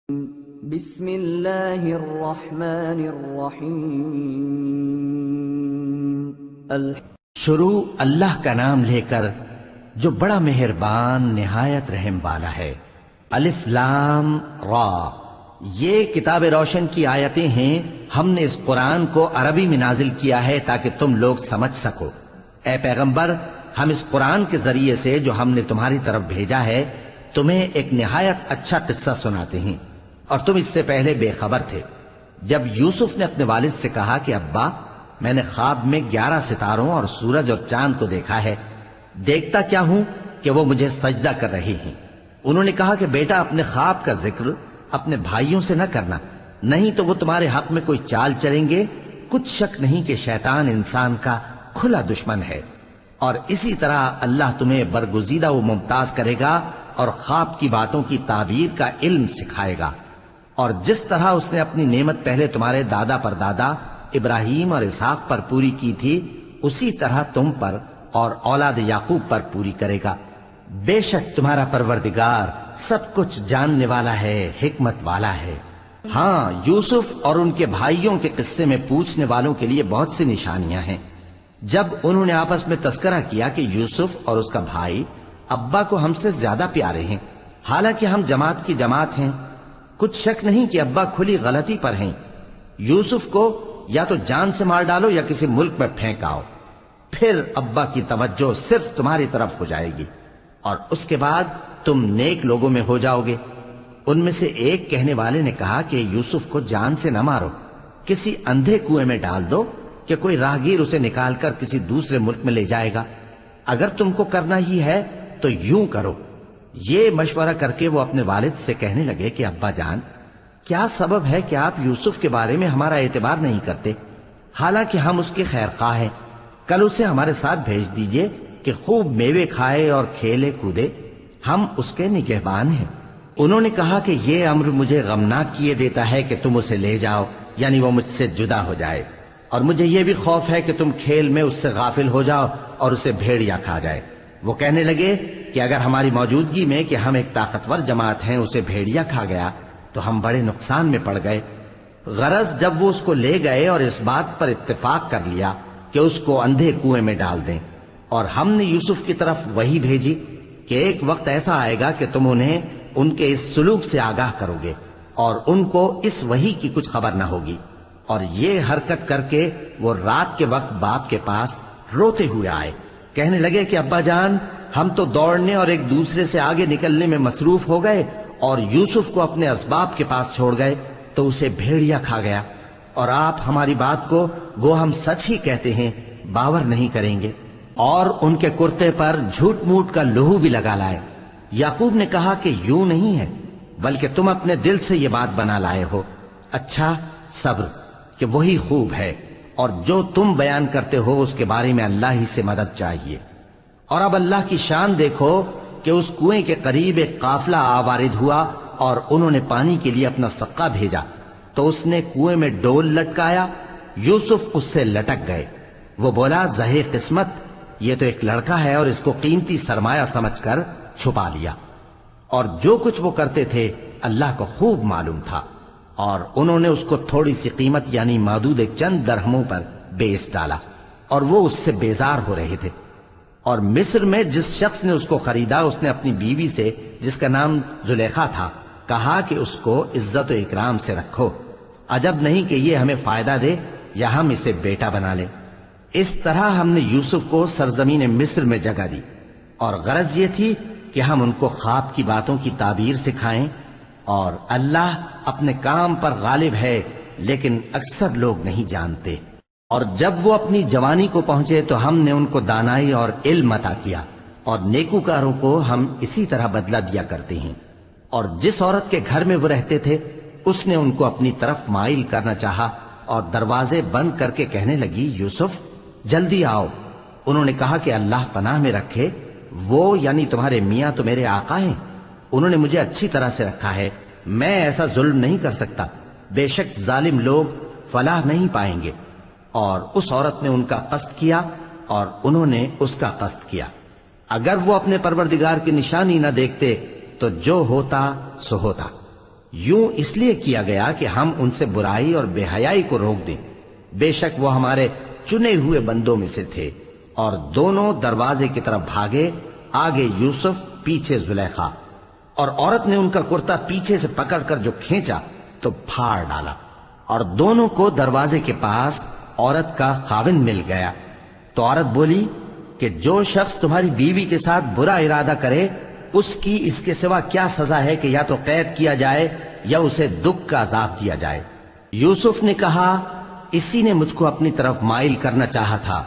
بسم اللہ الرحمن الرحیم شروع اللہ کا نام لے کر جو بڑا مہربان نہایت رحم والا ہے۔ الف لام را، یہ کتاب روشن کی آیتیں ہیں۔ ہم نے اس قرآن کو عربی میں نازل کیا ہے تاکہ تم لوگ سمجھ سکو۔ اے پیغمبر، ہم اس قرآن کے ذریعے سے جو ہم نے تمہاری طرف بھیجا ہے تمہیں ایک نہایت اچھا قصہ سناتے ہیں، اور تم اس سے پہلے بے خبر تھے۔ جب یوسف نے اپنے والد سے کہا کہ ابا، میں نے خواب میں 11 ستاروں اور سورج اور چاند کو دیکھا ہے، دیکھتا کیا ہوں کہ وہ مجھے سجدہ کر رہے ہیں۔ انہوں نے کہا کہ بیٹا، اپنے خواب کا ذکر اپنے بھائیوں سے نہ کرنا، نہیں تو وہ تمہارے حق میں کوئی چال چلیں گے۔ کچھ شک نہیں کہ شیطان انسان کا کھلا دشمن ہے، اور اسی طرح اللہ تمہیں برگزیدہ و ممتاز کرے گا اور خواب کی باتوں کی تعبیر کا علم سکھائے گا۔ اور جس طرح اس نے اپنی نعمت پہلے تمہارے دادا پر دادا ابراہیم اور اسحاق پر پوری کی تھی، اسی طرح تم پر اور اولاد یعقوب پر پوری کرے گا۔ بے شک تمہارا پروردگار سب کچھ جاننے والا ہے، حکمت والا ہے۔ ہاں، یوسف اور ان کے بھائیوں کے قصے میں پوچھنے والوں کے لیے بہت سی نشانیاں ہیں۔ جب انہوں نے آپس میں تذکرہ کیا کہ یوسف اور اس کا بھائی ابا کو ہم سے زیادہ پیارے ہیں، حالانکہ ہم جماعت کی جماعت ہیں، کچھ شک نہیں کہ ابا کھلی غلطی پر ہیں۔ یوسف کو یا تو جان سے مار ڈالو یا کسی ملک میں پھینک آؤ، پھر ابا کی توجہ صرف تمہاری طرف ہو جائے گی، اور اس کے بعد تم نیک لوگوں میں ہو جاؤ گے۔ ان میں سے ایک کہنے والے نے کہا کہ یوسف کو جان سے نہ مارو، کسی اندھے کنویں میں ڈال دو کہ کوئی راہگیر اسے نکال کر کسی دوسرے ملک میں لے جائے گا۔ اگر تم کو کرنا ہی ہے تو یوں کرو۔ یہ مشورہ کر کے وہ اپنے والد سے کہنے لگے کہ ابا جان، کیا سبب ہے کہ آپ یوسف کے بارے میں ہمارا اعتبار نہیں کرتے؟ حالانکہ ہم اس کے خیر خواہ ہیں۔ کل اسے ہمارے ساتھ بھیج دیجئے کہ خوب میوے کھائے اور کھیلے کودے، ہم اس کے نگہبان ہیں۔ انہوں نے کہا کہ یہ امر مجھے غمناک کیے دیتا ہے کہ تم اسے لے جاؤ، یعنی وہ مجھ سے جدا ہو جائے، اور مجھے یہ بھی خوف ہے کہ تم کھیل میں اس سے غافل ہو جاؤ اور اسے بھیڑیا کھا جائے۔ وہ کہنے لگے کہ اگر ہماری موجودگی میں کہ ہم ایک طاقتور جماعت ہیں اسے بھیڑیا کھا گیا تو ہم بڑے نقصان میں پڑ گئے۔ غرض جب وہ اس کو لے گئے اور اس بات پر اتفاق کر لیا کہ اس کو اندھے کنویں میں ڈال دیں، اور ہم نے یوسف کی طرف وحی بھیجی کہ ایک وقت ایسا آئے گا کہ تم انہیں ان کے اس سلوک سے آگاہ کرو گے، اور ان کو اس وحی کی کچھ خبر نہ ہوگی۔ اور یہ حرکت کر کے وہ رات کے وقت باپ کے پاس روتے ہوئے آئے، کہنے لگے کہ ابا جان، ہم تو دوڑنے اور ایک دوسرے سے آگے نکلنے میں مصروف ہو گئے اور یوسف کو اپنے اسباب کے پاس چھوڑ گئے تو اسے بھیڑیا کھا گیا، اور آپ ہماری بات کو گو ہم سچ ہی کہتے ہیں باور نہیں کریں گے۔ اور ان کے کرتے پر جھوٹ موٹ کا لہو بھی لگا لائے۔ یعقوب نے کہا کہ یوں نہیں ہے، بلکہ تم اپنے دل سے یہ بات بنا لائے ہو۔ اچھا، صبر کہ وہی خوب ہے، اور جو تم بیان کرتے ہو اس کے بارے میں اللہ ہی سے مدد چاہیے۔ اور اب اللہ کی شان دیکھو کہ اس کنویں کے قریب ایک قافلہ آوارد ہوا اور انہوں نے پانی کے لیے اپنا سقا بھیجا، تو اس نے کنویں میں ڈول لٹکایا، یوسف اس سے لٹک گئے۔ وہ بولا، زہے قسمت، یہ تو ایک لڑکا ہے، اور اس کو قیمتی سرمایہ سمجھ کر چھپا لیا۔ اور جو کچھ وہ کرتے تھے اللہ کو خوب معلوم تھا، اور انہوں نے اس کو تھوڑی سی قیمت یعنی معدود چند درہموں پر بیچ ڈالا، اور وہ اس سے بیزار ہو رہے تھے۔ اور مصر میں جس شخص نے اس کو خریدا، اس نے اپنی بیوی سے جس کا نام زلیخا تھا کہا کہ اس کو عزت و اکرام سے رکھو، عجب نہیں کہ یہ ہمیں فائدہ دے یا ہم اسے بیٹا بنا لیں۔ اس طرح ہم نے یوسف کو سرزمین مصر میں جگہ دی، اور غرض یہ تھی کہ ہم ان کو خواب کی باتوں کی تعبیر سکھائیں۔ اور اللہ اپنے کام پر غالب ہے، لیکن اکثر لوگ نہیں جانتے۔ اور جب وہ اپنی جوانی کو پہنچے تو ہم نے ان کو دانائی اور علم عطا کیا، اور نیکوکاروں کو ہم اسی طرح بدلہ دیا کرتے ہیں۔ اور جس عورت کے گھر میں وہ رہتے تھے اس نے ان کو اپنی طرف مائل کرنا چاہا، اور دروازے بند کر کے کہنے لگی، یوسف جلدی آؤ۔ انہوں نے کہا کہ اللہ پناہ میں رکھے، وہ یعنی تمہارے میاں تو میرے آقا ہیں، انہوں نے مجھے اچھی طرح سے رکھا ہے، میں ایسا ظلم نہیں کر سکتا، بے شک ظالم لوگ فلاح نہیں پائیں گے۔ اور اس عورت نے ان کا قصد کیا اور انہوں نے اس کا قصد کیا۔ اگر وہ اپنے پروردگار کی نشانی نہ دیکھتے تو جو ہوتا سو ہوتا۔ یوں اس لیے کیا گیا کہ ہم ان سے برائی اور بے حیائی کو روک دیں، بے شک وہ ہمارے چنے ہوئے بندوں میں سے تھے۔ اور دونوں دروازے کی طرف بھاگے، آگے یوسف پیچھے زلیخا، اور عورت نے ان کا کرتا پیچھے سے پکڑ کر جو کھینچا تو پھاڑ ڈالا، اور دونوں کو دروازے کے پاس عورت کا خاوند مل گیا۔ تو عورت بولی کہ جو شخص تمہاری بیوی کے ساتھ برا ارادہ کرے اس کی اس کے سوا کیا سزا ہے کہ یا تو قید کیا جائے یا اسے دکھ کا عذاب دیا جائے۔ یوسف نے کہا اسی نے مجھ کو اپنی طرف مائل کرنا چاہا تھا،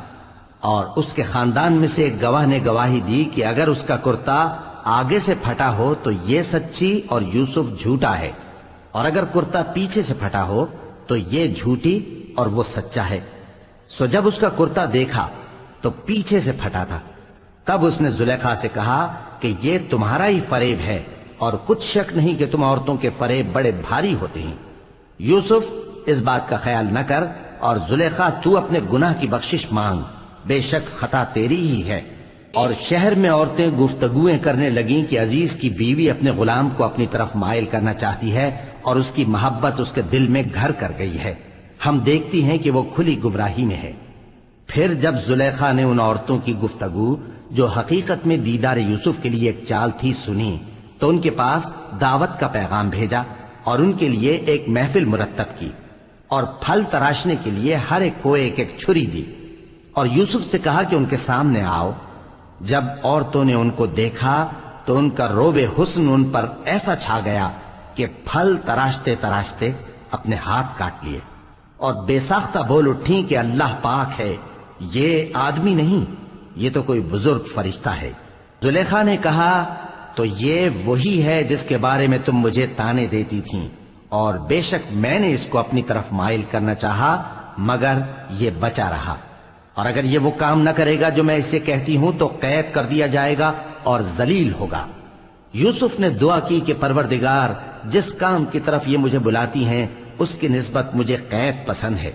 اور اس کے خاندان میں سے ایک گواہ نے گواہی دی کہ اگر اس کا کرتا آگے سے پھٹا ہو تو یہ سچی اور یوسف جھوٹا ہے، اور اگر کرتا پیچھے سے پھٹا ہو تو یہ جھوٹی اور وہ سچا ہے۔ سو جب اس کا کرتا دیکھا تو پیچھے سے پھٹا تھا، تب اس نے زلیخا سے کہا کہ یہ تمہارا ہی فریب ہے، اور کچھ شک نہیں کہ تم عورتوں کے فریب بڑے بھاری ہوتے ہیں۔ یوسف اس بات کا خیال نہ کر، اور زلیخا تو اپنے گناہ کی بخشش مانگ، بے شک خطا تیری ہی ہے۔ اور شہر میں عورتیں گفتگویں کرنے لگیں کہ عزیز کی بیوی اپنے غلام کو اپنی طرف مائل کرنا چاہتی ہے، اور اس کی محبت اس کے دل میں گھر کر گئی ہے، ہم دیکھتی ہیں کہ وہ کھلی گمراہی میں ہے۔ پھر جب زلیخا نے ان عورتوں کی گفتگو جو حقیقت میں دیدار یوسف کے لیے ایک چال تھی سنی، تو ان کے پاس دعوت کا پیغام بھیجا اور ان کے لیے ایک محفل مرتب کی، اور پھل تراشنے کے لیے ہر ایک کو ایک ایک چھری دی، اور یوسف سے کہا کہ ان کے سامنے آؤ۔ جب عورتوں نے ان کو دیکھا تو ان کا روب حسن ان پر ایسا چھا گیا کہ پھل تراشتے تراشتے اپنے ہاتھ کاٹ لیے، اور بے ساختہ بول اٹھیں کہ اللہ پاک ہے، یہ آدمی نہیں، یہ تو کوئی بزرگ فرشتہ ہے۔ زلیخا نے کہا تو یہ وہی ہے جس کے بارے میں تم مجھے تانے دیتی تھیں، اور بے شک میں نے اس کو اپنی طرف مائل کرنا چاہا مگر یہ بچا رہا، اور اگر یہ وہ کام نہ کرے گا جو میں اسے کہتی ہوں تو قید کر دیا جائے گا اور ذلیل ہوگا۔ یوسف نے دعا کی کہ پروردگار جس کام کی طرف یہ مجھے بلاتی ہیں اس کی نسبت مجھے قید پسند ہے،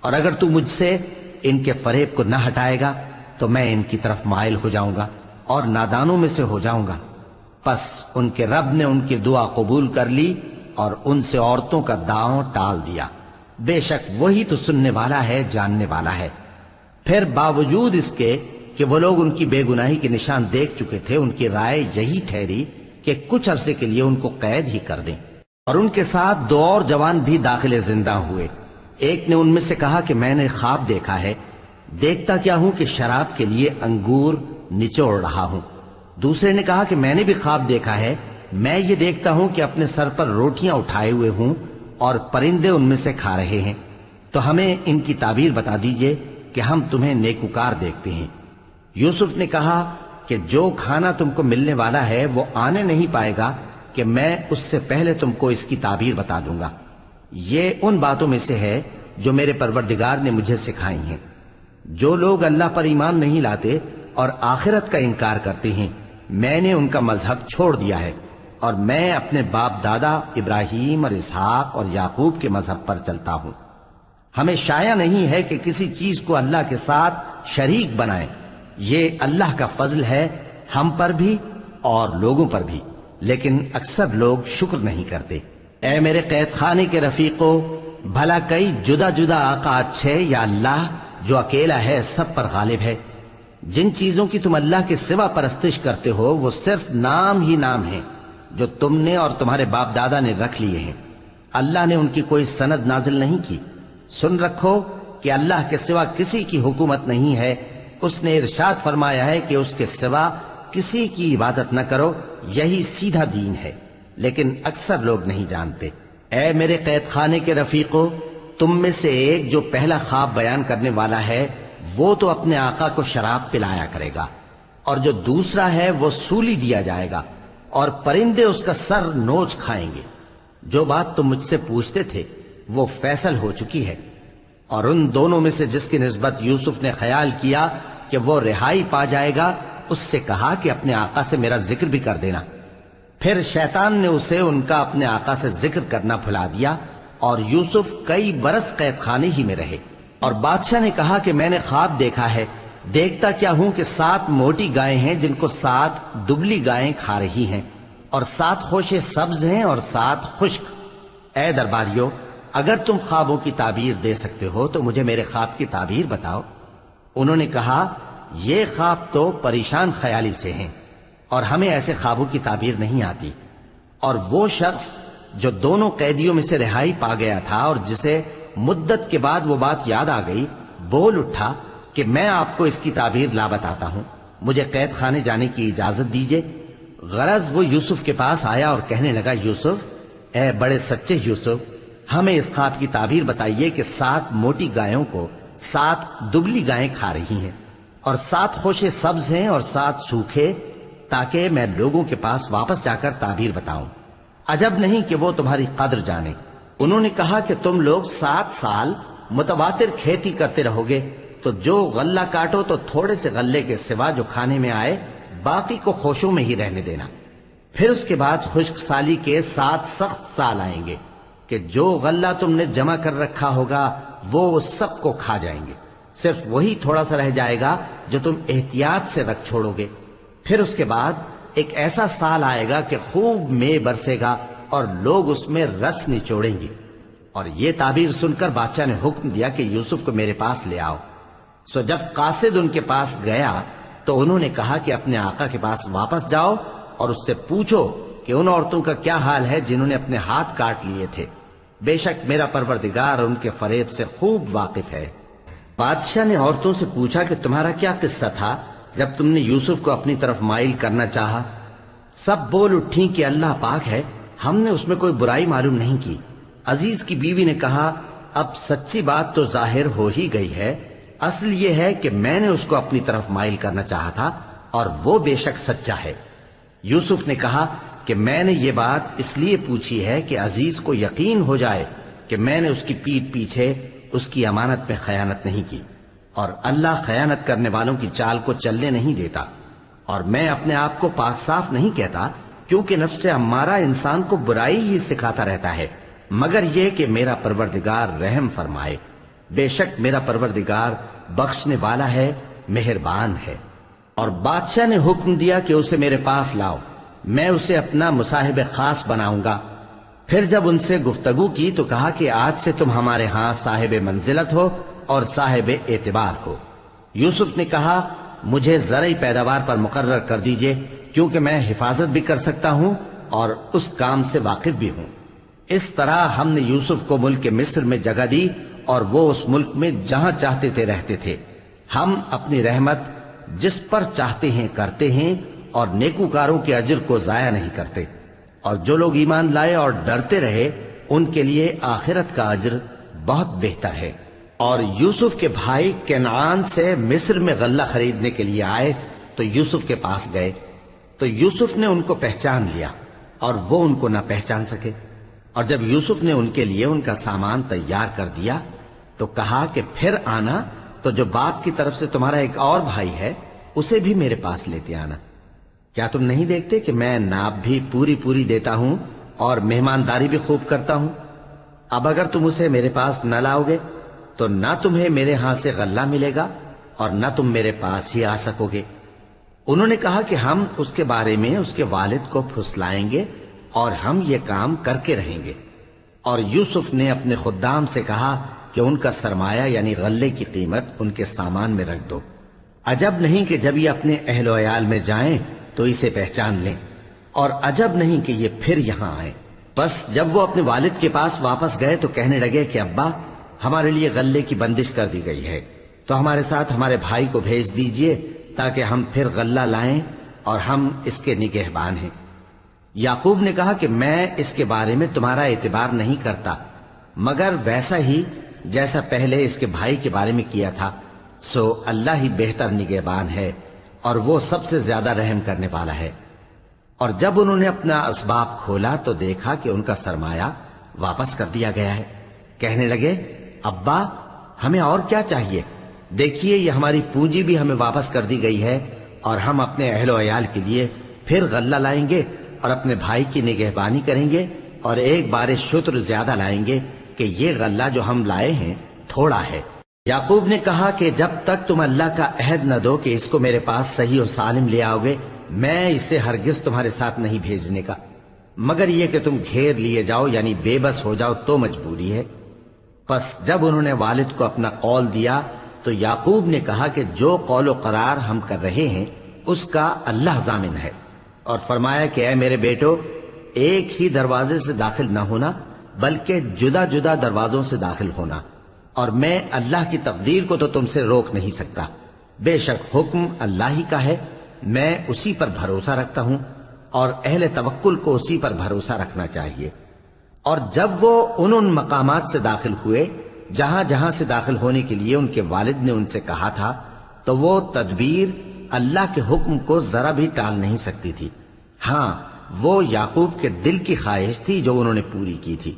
اور اگر تو مجھ سے ان کے فریب کو نہ ہٹائے گا تو میں ان کی طرف مائل ہو جاؤں گا اور نادانوں میں سے ہو جاؤں گا۔ پس ان کے رب نے ان کی دعا قبول کر لی اور ان سے عورتوں کا داؤں ٹال دیا، بے شک وہی تو سننے والا ہے، جاننے والا ہے۔ پھر باوجود اس کے کہ وہ لوگ ان کی بے گناہی کے نشان دیکھ چکے تھے، ان کی رائے یہی ٹھہری کہ کچھ عرصے کے لیے ان کو قید ہی کر دیں، اور ان کے ساتھ دو اور جوان بھی داخل زندہ ہوئے۔ ایک نے ان میں سے کہا کہ میں نے خواب دیکھا ہے، دیکھتا کیا ہوں کہ شراب کے لیے انگور نچوڑ رہا ہوں۔ دوسرے نے کہا کہ میں نے بھی خواب دیکھا ہے، میں یہ دیکھتا ہوں کہ اپنے سر پر روٹیاں اٹھائے ہوئے ہوں اور پرندے ان میں سے کھا رہے ہیں، تو ہمیں ان کی تعبیر بتا دیجئے کہ ہم تمہیں نیکوکار دیکھتے ہیں۔ یوسف نے کہا کہ جو کھانا تم کو ملنے والا ہے وہ آنے نہیں پائے گا کہ میں اس سے پہلے تم کو اس کی تعبیر بتا دوں گا۔ یہ ان باتوں میں سے ہے جو میرے پروردگار نے مجھے سکھائی ہیں۔ جو لوگ اللہ پر ایمان نہیں لاتے اور آخرت کا انکار کرتے ہیں، میں نے ان کا مذہب چھوڑ دیا ہے، اور میں اپنے باپ دادا ابراہیم اور اسحاق اور یعقوب کے مذہب پر چلتا ہوں۔ ہمیں شایع نہیں ہے کہ کسی چیز کو اللہ کے ساتھ شریک بنائیں، یہ اللہ کا فضل ہے ہم پر بھی اور لوگوں پر بھی، لیکن اکثر لوگ شکر نہیں کرتے۔ اے میرے قید خانے کے رفیقو، بھلا کئی جدا جدا آقا اچھے یا اللہ جو اکیلا ہے سب پر غالب ہے؟ جن چیزوں کی تم اللہ کے سوا پرستش کرتے ہو وہ صرف نام ہی نام ہیں جو تم نے اور تمہارے باپ دادا نے رکھ لیے ہیں، اللہ نے ان کی کوئی سند نازل نہیں کی۔ سن رکھو کہ اللہ کے سوا کسی کی حکومت نہیں ہے، اس نے ارشاد فرمایا ہے کہ اس کے سوا کسی کی عبادت نہ کرو، یہی سیدھا دین ہے، لیکن اکثر لوگ نہیں جانتے۔ اے میرے قید خانے کے رفیقو، تم میں سے ایک جو پہلا خواب بیان کرنے والا ہے وہ تو اپنے آقا کو شراب پلایا کرے گا، اور جو دوسرا ہے وہ سولی دیا جائے گا، اور پرندے اس کا سر نوچ کھائیں گے۔ جو بات تم مجھ سے پوچھتے تھے وہ فیصل ہو چکی ہے۔ اور ان دونوں میں سے جس کی نسبت یوسف نے خیال کیا کہ وہ رہائی پا جائے گا، اس سے کہا کہ اپنے آقا سے میرا ذکر بھی کر دینا۔ پھر شیطان نے اسے ان کا اپنے آقا سے ذکر کرنا بھلا دیا، اور یوسف کئی برس قید خانے ہی میں رہے۔ اور بادشاہ نے کہا کہ میں نے خواب دیکھا ہے، دیکھتا کیا ہوں کہ 7 موٹی گائیں ہیں جن کو 7 دبلی گائیں کھا رہی ہیں، اور 7 خوشے سبز ہیں اور 7 خشک۔ اے درباریو، اگر تم خوابوں کی تعبیر دے سکتے ہو تو مجھے میرے خواب کی تعبیر بتاؤ۔ انہوں نے کہا، یہ خواب تو پریشان خیالی سے ہیں اور ہمیں ایسے خوابوں کی تعبیر نہیں آتی۔ اور وہ شخص جو دونوں قیدیوں میں سے رہائی پا گیا تھا اور جسے مدت کے بعد وہ بات یاد آ گئی، بول اٹھا کہ میں آپ کو اس کی تعبیر لا بتاتا ہوں، مجھے قید خانے جانے کی اجازت دیجیے۔ غرض وہ یوسف کے پاس آیا اور کہنے لگا، یوسف، اے بڑے سچے یوسف، ہمیں اس خواب کی تعبیر بتائیے کہ 7 موٹی گایوں کو 7 دبلی گائیں کھا رہی ہیں اور 7 خوشے سبز ہیں اور 7 سوکھے، تاکہ میں لوگوں کے پاس واپس جا کر تعبیر بتاؤں۔ عجب نہیں کہ وہ تمہاری قدر جانے۔ انہوں نے کہا کہ تم لوگ 7 سال متواتر کھیتی کرتے رہو گے، تو جو غلہ کاٹو تو تھوڑے سے غلے کے سوا جو کھانے میں آئے باقی کو خوشوں میں ہی رہنے دینا۔ پھر اس کے بعد خشک سالی کے 7 سخت سال آئیں گے کہ جو غلہ تم نے جمع کر رکھا ہوگا وہ سب کو کھا جائیں گے، صرف وہی تھوڑا سا رہ جائے گا جو تم احتیاط سے رکھ چھوڑو گے۔ پھر اس کے بعد ایک ایسا سال آئے گا کہ خوب مے برسے گا اور لوگ اس میں رس نچوڑیں گے۔ اور یہ تعبیر سن کر بادشاہ نے حکم دیا کہ یوسف کو میرے پاس لے آؤ۔ سو جب قاصد ان کے پاس گیا تو انہوں نے کہا کہ اپنے آقا کے پاس واپس جاؤ اور اس سے پوچھو کہ ان عورتوں کا کیا حال ہے جنہوں نے اپنے ہاتھ کاٹ لیے تھے، بے شک میرا پروردگار ان کے فریب سے خوب واقف ہے۔ بادشاہ نے عورتوں سے پوچھا کہ تمہارا کیا قصہ تھا جب تم نے یوسف کو اپنی طرف مائل کرنا چاہا؟ سب بول اٹھیں کہ اللہ پاک ہے، ہم نے اس میں کوئی برائی معلوم نہیں کی۔ عزیز کی بیوی نے کہا، اب سچی بات تو ظاہر ہو ہی گئی ہے، اصل یہ ہے کہ میں نے اس کو اپنی طرف مائل کرنا چاہا تھا اور وہ بے شک سچا ہے۔ یوسف نے کہا کہ میں نے یہ بات اس لیے پوچھی ہے کہ عزیز کو یقین ہو جائے کہ میں نے اس کی پیٹھ پیچھے اس کی امانت میں خیانت نہیں کی، اور اللہ خیانت کرنے والوں کی چال کو چلنے نہیں دیتا۔ اور میں اپنے آپ کو پاک صاف نہیں کہتا، کیونکہ نفس امارہ انسان کو برائی ہی سکھاتا رہتا ہے، مگر یہ کہ میرا پروردگار رحم فرمائے، بے شک میرا پروردگار بخشنے والا ہے، مہربان ہے۔ اور بادشاہ نے حکم دیا کہ اسے میرے پاس لاؤ، میں اسے اپنا مصاحب خاص بناؤں گا۔ پھر جب ان سے گفتگو کی تو کہا کہ آج سے تم ہمارے ہاں صاحب منزلت ہو اور صاحب اعتبار ہو۔ یوسف نے کہا، مجھے زرعی پیداوار پر مقرر کر دیجئے، کیونکہ میں حفاظت بھی کر سکتا ہوں اور اس کام سے واقف بھی ہوں۔ اس طرح ہم نے یوسف کو ملک مصر میں جگہ دی اور وہ اس ملک میں جہاں چاہتے تھے رہتے تھے۔ ہم اپنی رحمت جس پر چاہتے ہیں کرتے ہیں اور نیکوکاروں کے اجر کو ضائع نہیں کرتے، اور جو لوگ ایمان لائے اور ڈرتے رہے ان کے لیے آخرت کا اجر بہت بہتر ہے۔ اور یوسف کے بھائی کنعان سے مصر میں غلہ خریدنے کے لیے آئے تو یوسف کے پاس گئے، تو یوسف نے ان کو پہچان لیا اور وہ ان کو نہ پہچان سکے۔ اور جب یوسف نے ان کے لیے ان کا سامان تیار کر دیا تو کہا کہ پھر آنا تو جو باپ کی طرف سے تمہارا ایک اور بھائی ہے اسے بھی میرے پاس لیتے آنا۔ کیا تم نہیں دیکھتے کہ میں ناب بھی پوری پوری دیتا ہوں اور مہمانداری بھی خوب کرتا ہوں؟ اب اگر تم اسے میرے پاس نہ لاؤ گے تو نہ تمہیں میرے ہاں سے غلہ ملے گا اور نہ تم میرے پاس ہی آ سکو گے۔ انہوں نے کہا کہ ہم اس کے بارے میں اس کے والد کو پھسلائیں گے اور ہم یہ کام کر کے رہیں گے۔ اور یوسف نے اپنے خدام سے کہا کہ ان کا سرمایہ یعنی غلے کی قیمت ان کے سامان میں رکھ دو۔ عجب نہیں کہ جب یہ اپنے اہل و عیال میں جائیں تو اسے پہچان لیں، اور عجب نہیں کہ یہ پھر یہاں آئیں۔ بس جب وہ اپنے والد کے پاس واپس گئے تو کہنے لگے کہ ابا، ہمارے لیے غلے کی بندش کر دی گئی ہے، تو ہمارے ساتھ ہمارے بھائی کو بھیج دیجئے تاکہ ہم پھر غلہ لائیں اور ہم اس کے نگہبان ہیں۔ یعقوب نے کہا کہ میں اس کے بارے میں تمہارا اعتبار نہیں کرتا، مگر ویسا ہی جیسا پہلے اس کے بھائی کے بارے میں کیا تھا، سو اللہ ہی بہتر نگہبان ہے اور وہ سب سے زیادہ رحم کرنے والا ہے۔ اور جب انہوں نے اپنا اسباب کھولا تو دیکھا کہ ان کا سرمایہ واپس کر دیا گیا ہے۔ کہنے لگے، ابا ہمیں اور کیا چاہیے؟ دیکھیے یہ ہماری پونجی بھی ہمیں واپس کر دی گئی ہے، اور ہم اپنے اہل و عیال کے لیے پھر غلہ لائیں گے اور اپنے بھائی کی نگہبانی کریں گے، اور ایک بار شتر زیادہ لائیں گے کہ یہ غلہ جو ہم لائے ہیں تھوڑا ہے۔ یعقوب نے کہا کہ جب تک تم اللہ کا عہد نہ دو کہ اس کو میرے پاس صحیح و سالم لے آؤ گے، میں اسے ہرگز تمہارے ساتھ نہیں بھیجنے کا۔ مگر یہ کہ تم گھیر لیے جاؤ یعنی بے بس ہو جاؤ تو مجبوری ہے۔ پس جب انہوں نے والد کو اپنا قول دیا تو یعقوب نے کہا کہ جو قول و قرار ہم کر رہے ہیں اس کا اللہ ضامن ہے، اور فرمایا کہ اے میرے بیٹو، ایک ہی دروازے سے داخل نہ ہونا بلکہ جدا جدا دروازوں سے داخل ہونا، اور میں اللہ کی تقدیر کو تو تم سے روک نہیں سکتا، بے شک حکم اللہ ہی کا ہے، میں اسی پر بھروسہ رکھتا ہوں، اور اہل توکل کو اسی پر بھروسہ رکھنا چاہیے۔ اور جب وہ ان مقامات سے داخل ہوئے جہاں جہاں سے داخل ہونے کے لیے ان کے والد نے ان سے کہا تھا، تو وہ تدبیر اللہ کے حکم کو ذرا بھی ٹال نہیں سکتی تھی۔ ہاں، وہ یعقوب کے دل کی خواہش تھی جو انہوں نے پوری کی تھی،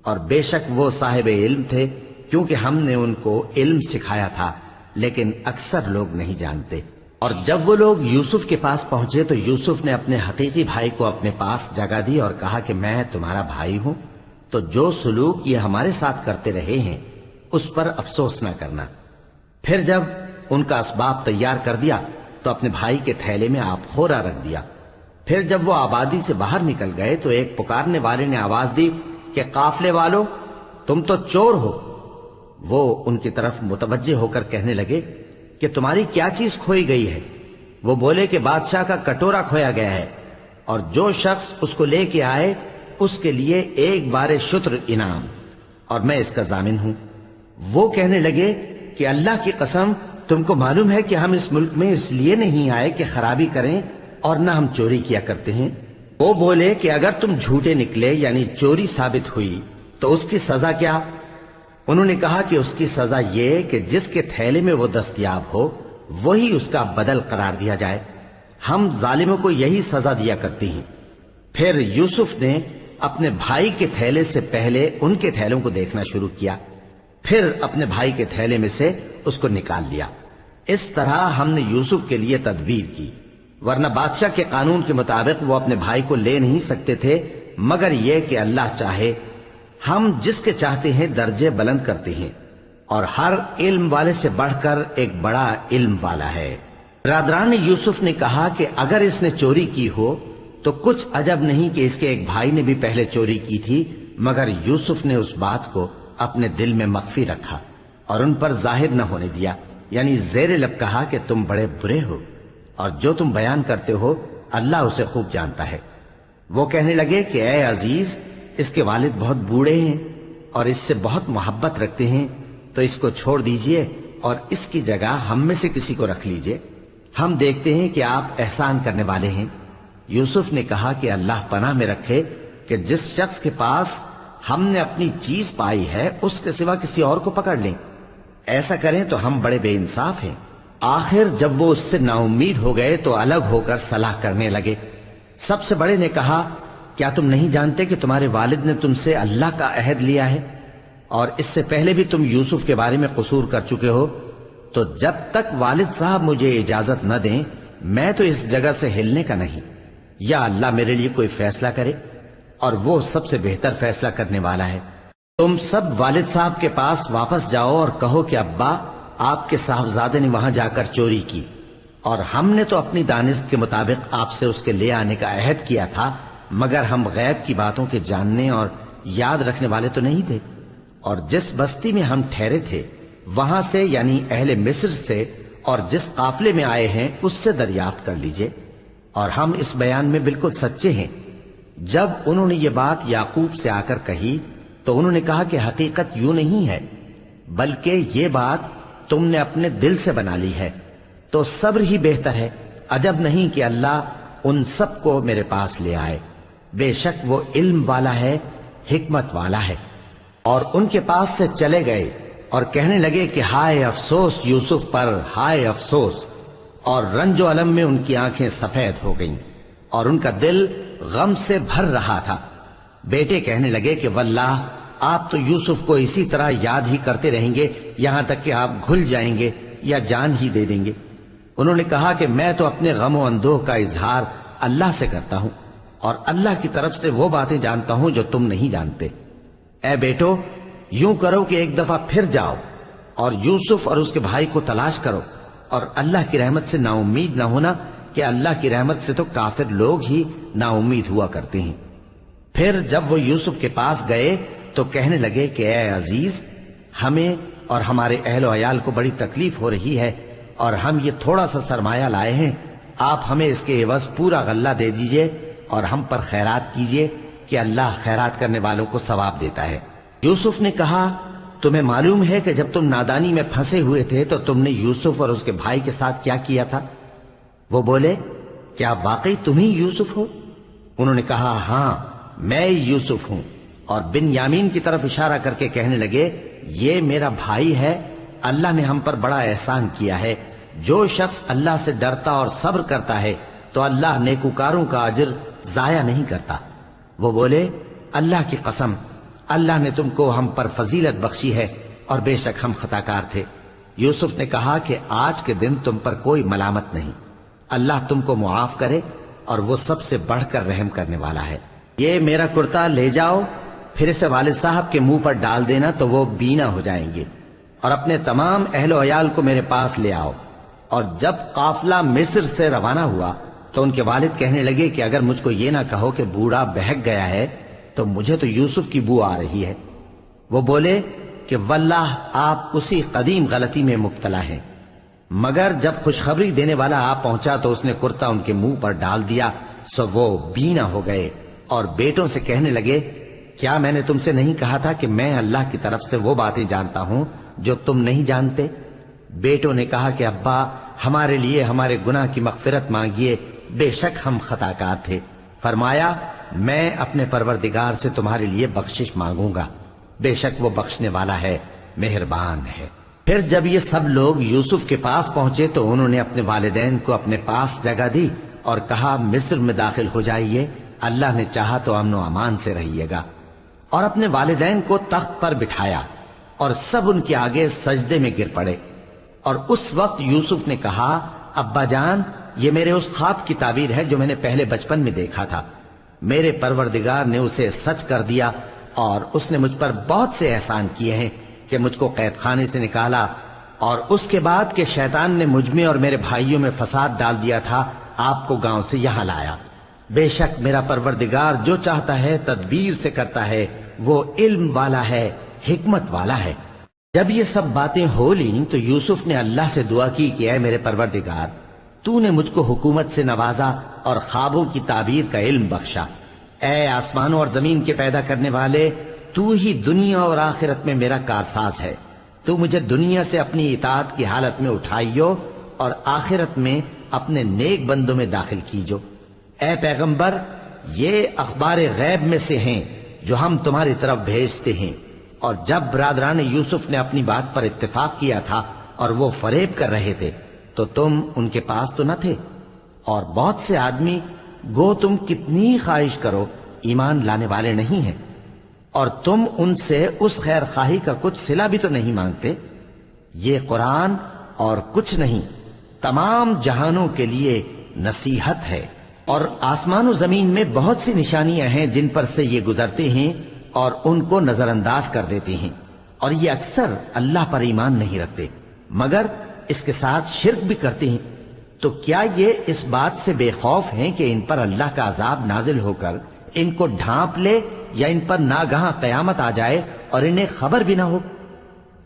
اور بے شک وہ صاحب علم تھے، کیونکہ ہم نے ان کو علم سکھایا تھا، لیکن اکثر لوگ نہیں جانتے۔ اور جب وہ لوگ یوسف کے پاس پہنچے تو یوسف نے اپنے حقیقی بھائی کو اپنے پاس جگہ دی اور کہا کہ میں تمہارا بھائی ہوں، تو جو سلوک یہ ہمارے ساتھ کرتے رہے ہیں اس پر افسوس نہ کرنا۔ پھر جب ان کا اسباب تیار کر دیا تو اپنے بھائی کے تھیلے میں آپ خورا رکھ دیا۔ پھر جب وہ آبادی سے باہر نکل گئے تو ایک پکارنے والے نے آواز دی کہ قافلے والو، تم تو چور ہو۔ وہ ان کی طرف متوجہ ہو کر کہنے لگے کہ تمہاری کیا چیز کھوئی گئی ہے؟ وہ بولے کہ بادشاہ کا کٹورا کھویا گیا ہے، اور جو شخص اس کو لے کے آئے اس کے لیے ایک بار شتر انعام، اور میں اس کا ضامن ہوں۔ وہ کہنے لگے کہ اللہ کی قسم، تم کو معلوم ہے کہ ہم اس ملک میں اس لیے نہیں آئے کہ خرابی کریں اور نہ ہم چوری کیا کرتے ہیں۔ وہ بولے کہ اگر تم جھوٹے نکلے یعنی چوری ثابت ہوئی تو اس کی سزا کیا؟ انہوں نے کہا کہ اس کی سزا یہ کہ جس کے تھیلے میں وہ دستیاب ہو وہی اس کا بدل قرار دیا جائے، ہم ظالموں کو یہی سزا دیا کرتی ہیں۔ پھر یوسف نے اپنے بھائی کے تھیلے سے پہلے ان کے تھیلوں کو دیکھنا شروع کیا، پھر اپنے بھائی کے تھیلے میں سے اس کو نکال لیا۔ اس طرح ہم نے یوسف کے لیے تدبیر کی، ورنہ بادشاہ کے قانون کے مطابق وہ اپنے بھائی کو لے نہیں سکتے تھے، مگر یہ کہ اللہ چاہے۔ ہم جس کے چاہتے ہیں درجے بلند کرتے ہیں، اور ہر علم والے سے بڑھ کر ایک بڑا علم والا ہے۔ برادران یوسف نے کہا کہ اگر اس نے چوری کی ہو تو کچھ عجب نہیں کہ اس کے ایک بھائی نے بھی پہلے چوری کی تھی، مگر یوسف نے اس بات کو اپنے دل میں مخفی رکھا اور ان پر ظاہر نہ ہونے دیا، یعنی زیر لب کہا کہ تم بڑے برے ہو، اور جو تم بیان کرتے ہو اللہ اسے خوب جانتا ہے۔ وہ کہنے لگے کہ اے عزیز، اس کے والد بہت بوڑھے ہیں اور اس سے بہت محبت رکھتے ہیں، تو اس کو چھوڑ دیجئے اور اس کی جگہ ہم میں سے کسی کو رکھ لیجئے، ہم دیکھتے ہیں کہ آپ احسان کرنے والے ہیں۔ یوسف نے کہا کہ اللہ پناہ میں رکھے کہ جس شخص کے پاس ہم نے اپنی چیز پائی ہے اس کے سوا کسی اور کو پکڑ لیں، ایسا کریں تو ہم بڑے بے انصاف ہیں۔ آخر جب وہ اس سے نا امید ہو گئے تو الگ ہو کر صلاح کرنے لگے۔ سب سے بڑے نے کہا، کیا تم نہیں جانتے کہ تمہارے والد نے تم سے اللہ کا عہد لیا ہے، اور اس سے پہلے بھی تم یوسف کے بارے میں قصور کر چکے ہو؟ تو جب تک والد صاحب مجھے اجازت نہ دیں میں تو اس جگہ سے ہلنے کا نہیں، یا اللہ میرے لیے کوئی فیصلہ کرے، اور وہ سب سے بہتر فیصلہ کرنے والا ہے۔ تم سب والد صاحب کے پاس واپس جاؤ اور کہو کہ ابا، آپ کے صاحبزادے نے وہاں جا کر چوری کی، اور ہم نے تو اپنی دانست کے مطابق آپ سے اس کے لے آنے کا عہد کیا تھا، مگر ہم غیب کی باتوں کے جاننے اور یاد رکھنے والے تو نہیں تھے، اور جس بستی میں ہم ٹھہرے تھے وہاں سے یعنی اہل مصر سے اور جس قافلے میں آئے ہیں اس سے دریافت کر لیجئے، اور ہم اس بیان میں بالکل سچے ہیں۔ جب انہوں نے یہ بات یعقوب سے آ کر کہی تو انہوں نے کہا کہ حقیقت یوں نہیں ہے، بلکہ یہ بات تم نے اپنے دل سے بنا لی ہے، تو صبر ہی بہتر ہے۔ عجب نہیں کہ اللہ ان سب کو میرے پاس لے آئے، بے شک وہ علم والا ہے، حکمت والا ہے۔ اور ان کے پاس سے چلے گئے اور کہنے لگے کہ ہائے افسوس یوسف پر، ہائے افسوس، اور رنج و الم میں ان کی آنکھیں سفید ہو گئیں اور ان کا دل غم سے بھر رہا تھا۔ بیٹے کہنے لگے کہ واللہ آپ تو یوسف کو اسی طرح یاد ہی کرتے رہیں گے یہاں تک کہ آپ گھل جائیں گے یا جان ہی دے دیں گے۔ انہوں نے کہا کہ میں تو اپنے غم و اندوہ کا اظہار اللہ سے کرتا ہوں، اور اللہ کی طرف سے وہ باتیں جانتا ہوں جو تم نہیں جانتے۔ اے بیٹو، یوں کرو کہ ایک دفعہ پھر جاؤ اور یوسف اور اس کے بھائی کو تلاش کرو، اور اللہ کی رحمت سے نا امید نہ ہونا کہ اللہ کی رحمت سے تو کافر لوگ ہی نا امید ہوا کرتے ہیں۔ پھر جب وہ یوسف کے پاس گئے تو کہنے لگے کہ اے عزیز، ہمیں اور ہمارے اہل و عیال کو بڑی تکلیف ہو رہی ہے اور ہم یہ تھوڑا سا سرمایہ لائے ہیں، آپ ہمیں اس کے عوض پورا غلہ دے دیجئے اور ہم پر خیرات کیجئے کہ اللہ خیرات کرنے والوں کو ثواب دیتا ہے۔ یوسف نے کہا، تمہیں معلوم ہے کہ جب تم نادانی میں پھنسے ہوئے تھے تو تم نے یوسف اور اس کے بھائی کے ساتھ کیا کیا تھا؟ وہ بولے، کیا واقعی تم ہی یوسف ہو؟ انہوں نے کہا، ہاں میں یوسف ہوں، اور بن یامین کی طرف اشارہ کر کے کہنے لگے، یہ میرا بھائی ہے، اللہ نے ہم پر بڑا احسان کیا ہے۔ جو شخص اللہ سے ڈرتا اور صبر کرتا ہے تو اللہ نیکوکاروں کا اجر ضائع نہیں کرتا۔ وہ بولے، اللہ کی قسم، اللہ نے تم کو ہم پر فضیلت بخشی ہے اور بے شک ہم خطا کار تھے۔ یوسف نے کہا کہ آج کے دن تم پر کوئی ملامت نہیں، اللہ تم کو معاف کرے اور وہ سب سے بڑھ کر رحم کرنے والا ہے۔ یہ میرا کرتا لے جاؤ، پھر اسے والد صاحب کے منہ پر ڈال دینا تو وہ بینا ہو جائیں گے، اور اپنے تمام اہل و عیال کو میرے پاس لے آؤ۔ اور جب قافلہ مصر سے روانہ ہوا تو ان کے والد کہنے لگے کہ اگر مجھ کو یہ نہ کہو کہ بوڑھا بہک گیا ہے تو مجھے تو یوسف کی بو آ رہی ہے۔ وہ بولے کہ واللہ آپ اسی قدیم غلطی میں مبتلا ہیں۔ مگر جب خوشخبری دینے والا آ پہنچا تو اس نے کرتا ان کے منہ پر ڈال دیا، سو وہ بینا ہو گئے اور بیٹوں سے کہنے لگے، کیا میں نے تم سے نہیں کہا تھا کہ میں اللہ کی طرف سے وہ باتیں جانتا ہوں جو تم نہیں جانتے؟ بیٹوں نے کہا کہ ابا، ہمارے لیے ہمارے گناہ کی مغفرت مانگیے، بے شک ہم خطا کار تھے۔ فرمایا، میں اپنے پروردگار سے تمہارے لیے بخشش مانگوں گا، بے شک وہ بخشنے والا ہے، مہربان ہے۔ پھر جب یہ سب لوگ یوسف کے پاس پہنچے تو انہوں نے اپنے والدین کو اپنے پاس جگہ دی اور کہا، مصر میں داخل ہو جائیے، اللہ نے چاہا تو امن و امان سے رہیے گا۔ اور اپنے والدین کو تخت پر بٹھایا اور سب ان کے آگے سجدے میں گر پڑے۔ اور اس وقت یوسف نے کہا، ابا جان، یہ میرے اس خواب کی تعبیر ہے جو میں نے پہلے بچپن میں دیکھا تھا۔ میرے پروردگار نے اسے سچ کر دیا اور اس نے مجھ پر بہت سے احسان کیے ہیں کہ مجھ کو قید خانے سے نکالا، اور اس کے بعد کہ شیطان نے مجھ میں اور میرے بھائیوں میں فساد ڈال دیا تھا، آپ کو گاؤں سے یہاں لایا۔ بے شک میرا پروردگار جو چاہتا ہے تدبیر سے کرتا ہے، وہ علم والا ہے، حکمت والا ہے۔ جب یہ سب باتیں ہو لیں تو یوسف نے اللہ سے دعا کی کہ اے میرے پروردگار، تو نے مجھ کو حکومت سے نوازا اور خوابوں کی تعبیر کا علم بخشا۔ اے آسمانوں اور زمین کے پیدا کرنے والے، تو ہی دنیا اور آخرت میں میرا کارساز ہے۔ تو مجھے دنیا سے اپنی اطاعت کی حالت میں اٹھائیو اور آخرت میں اپنے نیک بندوں میں داخل کیجو۔ اے پیغمبر، یہ اخبار غیب میں سے ہیں جو ہم تمہاری طرف بھیجتے ہیں۔ اور جب برادران یوسف نے اپنی بات پر اتفاق کیا تھا اور وہ فریب کر رہے تھے تو تم ان کے پاس تو نہ تھے، اور بہت سے آدمی گو تم کتنی خواہش کرو ایمان لانے والے نہیں ہیں، اور تم ان سے اس خیر خواہی کا کچھ صلہ بھی تو نہیں مانگتے۔ یہ قرآن اور کچھ نہیں، تمام جہانوں کے لیے نصیحت ہے، اور آسمان و زمین میں بہت سی نشانیاں ہیں جن پر سے یہ گزرتے ہیں اور ان کو نظر انداز کر دیتے ہیں، اور یہ اکثر اللہ پر ایمان نہیں رکھتے مگر اس کے ساتھ شرک بھی کرتے ہیں۔ تو کیا یہ اس بات سے بے خوف ہیں کہ ان پر اللہ کا عذاب نازل ہو کر ان کو ڈھانپ لے، یا ان پر ناگہاں قیامت آ جائے اور انہیں خبر بھی نہ ہو؟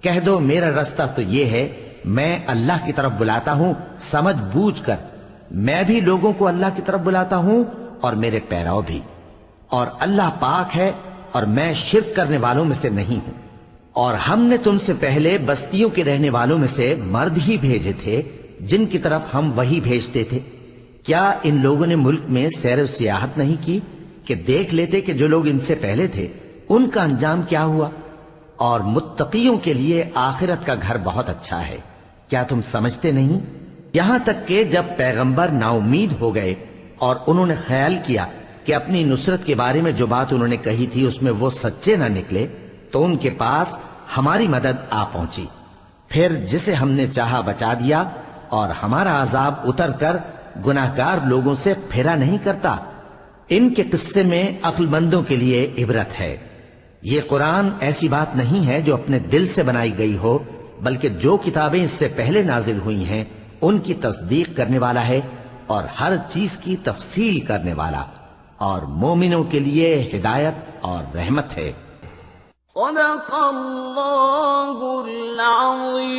کہہ دو میرا رستہ تو یہ ہے، میں اللہ کی طرف بلاتا ہوں سمجھ بوجھ کر، میں بھی لوگوں کو اللہ کی طرف بلاتا ہوں اور میرے پیرو بھی، اور اللہ پاک ہے اور میں شرک کرنے والوں میں سے نہیں ہوں۔ اور ہم نے تم سے پہلے بستیوں کے رہنے والوں میں سے مرد ہی بھیجے تھے جن کی طرف ہم وہی بھیجتے تھے۔ کیا ان لوگوں نے ملک میں سیر و سیاحت نہیں کی کہ دیکھ لیتے کہ جو لوگ ان سے پہلے تھے ان کا انجام کیا ہوا؟ اور متقیوں کے لیے آخرت کا گھر بہت اچھا ہے، کیا تم سمجھتے نہیں؟ یہاں تک کہ جب پیغمبر نا امید ہو گئے اور انہوں نے خیال کیا کہ اپنی نصرت کے بارے میں جو بات انہوں نے کہی تھی اس میں وہ سچے نہ نکلے، تو ان کے پاس ہماری مدد آ پہنچی۔ پھر جسے ہم نے چاہا بچا دیا، اور ہمارا عذاب اتر کر گناہگار لوگوں سے پھرا نہیں کرتا۔ ان کے قصے میں عقل مندوں کے لیے عبرت ہے۔ یہ قرآن ایسی بات نہیں ہے جو اپنے دل سے بنائی گئی ہو، بلکہ جو کتابیں اس سے پہلے نازل ہوئی ہیں ان کی تصدیق کرنے والا ہے اور ہر چیز کی تفصیل کرنے والا۔ اور مومنوں کے لیے ہدایت اور رحمت ہے۔ صدق اللہ العظیم۔